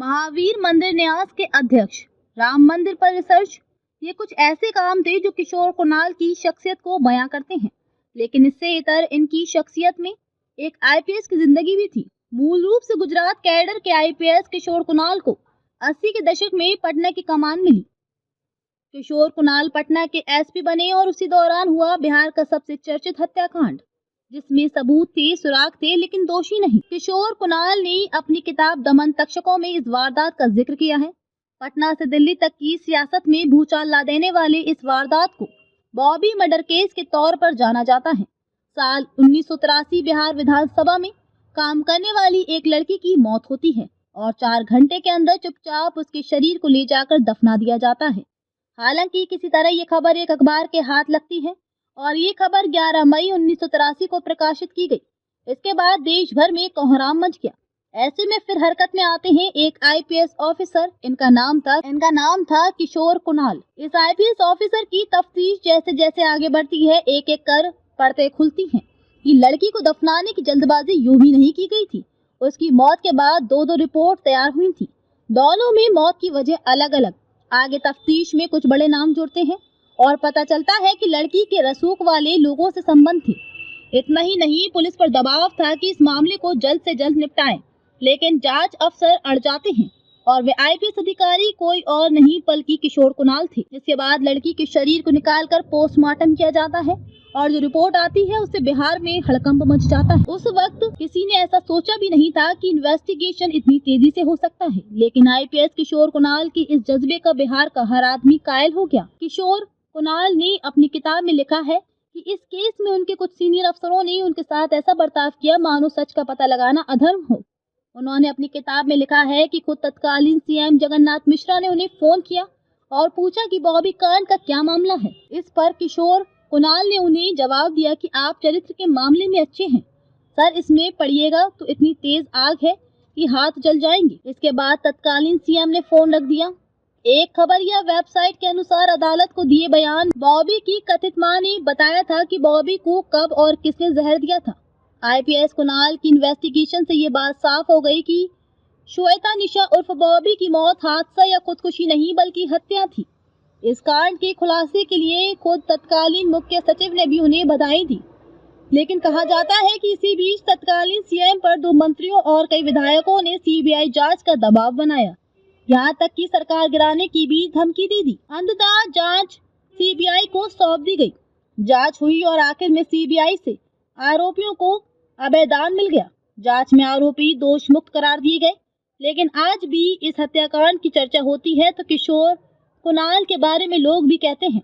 महावीर मंदिर न्यास के अध्यक्ष, राम मंदिर पर रिसर्च, ये कुछ ऐसे काम थे जो किशोर कुणाल की शख्सियत को बयां करते हैं। लेकिन इससे इतर इनकी शख्सियत में एक आईपीएस की जिंदगी भी थी। मूल रूप से गुजरात कैडर के आईपीएस किशोर कुणाल को 80 के दशक में पटना की कमान मिली। किशोर कुणाल पटना के एसपी बने और उसी दौरान हुआ बिहार का सबसे चर्चित हत्याकांड, जिसमें सबूत थे, सुराग थे, लेकिन दोषी नहीं। किशोर कुणाल ने अपनी किताब दमन तक्षकों में इस वारदात का जिक्र किया है। पटना से दिल्ली तक की सियासत में भूचाल ला देने वाले इस वारदात को बॉबी मर्डर केस के तौर पर जाना जाता है। साल 1983 बिहार विधानसभा में काम करने वाली एक लड़की की मौत होती है और 4 घंटे के अंदर चुपचाप उसके शरीर को ले जाकर दफना दिया जाता है। हालांकि किसी तरह ये खबर एक अखबार के हाथ लगती है और ये खबर 11 मई 1983 को प्रकाशित की गई। इसके बाद देश भर में कोहराम मच गया। ऐसे में फिर हरकत में आते हैं एक आईपीएस ऑफिसर। इनका नाम था किशोर कुणाल। इस आईपीएस ऑफिसर की तफ्तीश जैसे जैसे आगे बढ़ती है, एक एक कर परतें खुलती हैं कि लड़की को दफनाने की जल्दबाजी यूं ही नहीं की गई थी। उसकी मौत के बाद 2 रिपोर्ट तैयार हुई थी। दोनों में मौत की वजह अलग अलग। आगे तफ्तीश में कुछ बड़े नाम जुड़ते हैं और पता चलता है कि लड़की के रसूख वाले लोगों से संबंध थे। इतना ही नहीं, पुलिस पर दबाव था कि इस मामले को जल्द से जल्द निपटाएं, लेकिन जांच अफसर अड़ जाते हैं और वे आईपीएस अधिकारी कोई और नहीं बल्कि किशोर कुणाल थे। इसके बाद लड़की के शरीर को निकालकर पोस्टमार्टम किया जाता है और जो रिपोर्ट आती है उससे बिहार में हड़कंप मच जाता है। उस वक्त किसी ने ऐसा सोचा भी नहीं था कि इन्वेस्टिगेशन इतनी तेजी से हो सकता है, लेकिन आईपीएस किशोर कुणाल की इस जज्बे का बिहार का हर आदमी कायल हो गया। किशोर कुणाल ने अपनी किताब में लिखा है कि इस केस में उनके कुछ सीनियर अफसरों ने उनके साथ ऐसा बर्ताव किया मानो सच का पता लगाना अधर्म हो। उन्होंने अपनी किताब में लिखा है कि खुद तत्कालीन सीएम जगन्नाथ मिश्रा ने उन्हें फोन किया और पूछा कि बॉबी कांड का क्या मामला है। इस पर किशोर कुणाल ने उन्हें जवाब दिया कि आप चरित्र के मामले में अच्छे हैं सर, इसमें पड़िएगा तो इतनी तेज आग है कि हाथ जल जाएंगे। इसके बाद तत्कालीन सीएम ने फोन रख दिया। एक खबर या वेबसाइट के अनुसार अदालत को दिए बयान, बॉबी की कथित मां ने बताया था कि बॉबी को कब और किसने जहर दिया था। आईपीएस कुणाल की इन्वेस्टिगेशन से ये बात साफ हो गई कि श्वेता निशा उर्फ बॉबी की मौत हादसा या खुदकुशी नहीं बल्कि हत्या थी। इस कांड के खुलासे के लिए खुद तत्कालीन मुख्य सचिव ने भी उन्हें बधाई दी, लेकिन कहा जाता है कि इसी बीच तत्कालीन सीएम पर 2 मंत्रियों और कई विधायकों ने सीबीआई जांच का दबाव बनाया, यहाँ तक कि सरकार गिराने की भी धमकी दे दी। अंततः जांच सीबीआई को सौंप दी गई। जांच हुई और आखिर में सीबीआई से आरोपियों को अभयदान मिल गया। जांच में आरोपी दोष मुक्त करार दिए गए, लेकिन आज भी इस हत्याकांड की चर्चा होती है तो किशोर कुणाल के बारे में लोग भी कहते हैं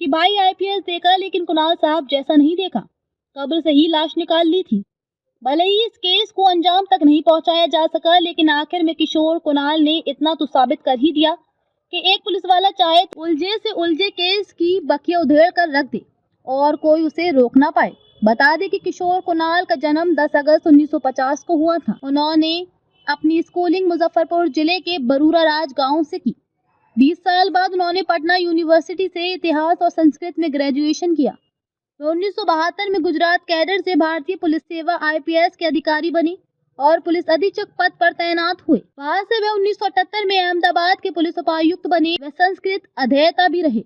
कि भाई आईपीएस देखा लेकिन कुणाल साहब जैसा नहीं देखा, कब्र से ही लाश निकाल ली थी। भले ही इस केस को अंजाम तक नहीं पहुंचाया जा सका, लेकिन आखिर में किशोर कुणाल ने इतना तो साबित कर ही दिया कि एक पुलिस वाला चाहे तो उलझे से उलझे केस की बखिया उधेड़ कर रख दे और कोई उसे रोक ना पाए। बता दें कि किशोर कुणाल का जन्म 10 अगस्त 1950 को हुआ था। उन्होंने अपनी स्कूलिंग मुजफ्फरपुर जिले के बरूरा राज गाँव से की। 20 साल बाद उन्होंने पटना यूनिवर्सिटी से इतिहास और संस्कृत में ग्रेजुएशन किया। वे 1972 में गुजरात कैडर से भारतीय पुलिस सेवा आईपीएस के अधिकारी बने और पुलिस अधीक्षक पद पर तैनात हुए। वहां से वे 1978 में अहमदाबाद के पुलिस उपायुक्त बने। वे संस्कृत अध्येता भी रहे।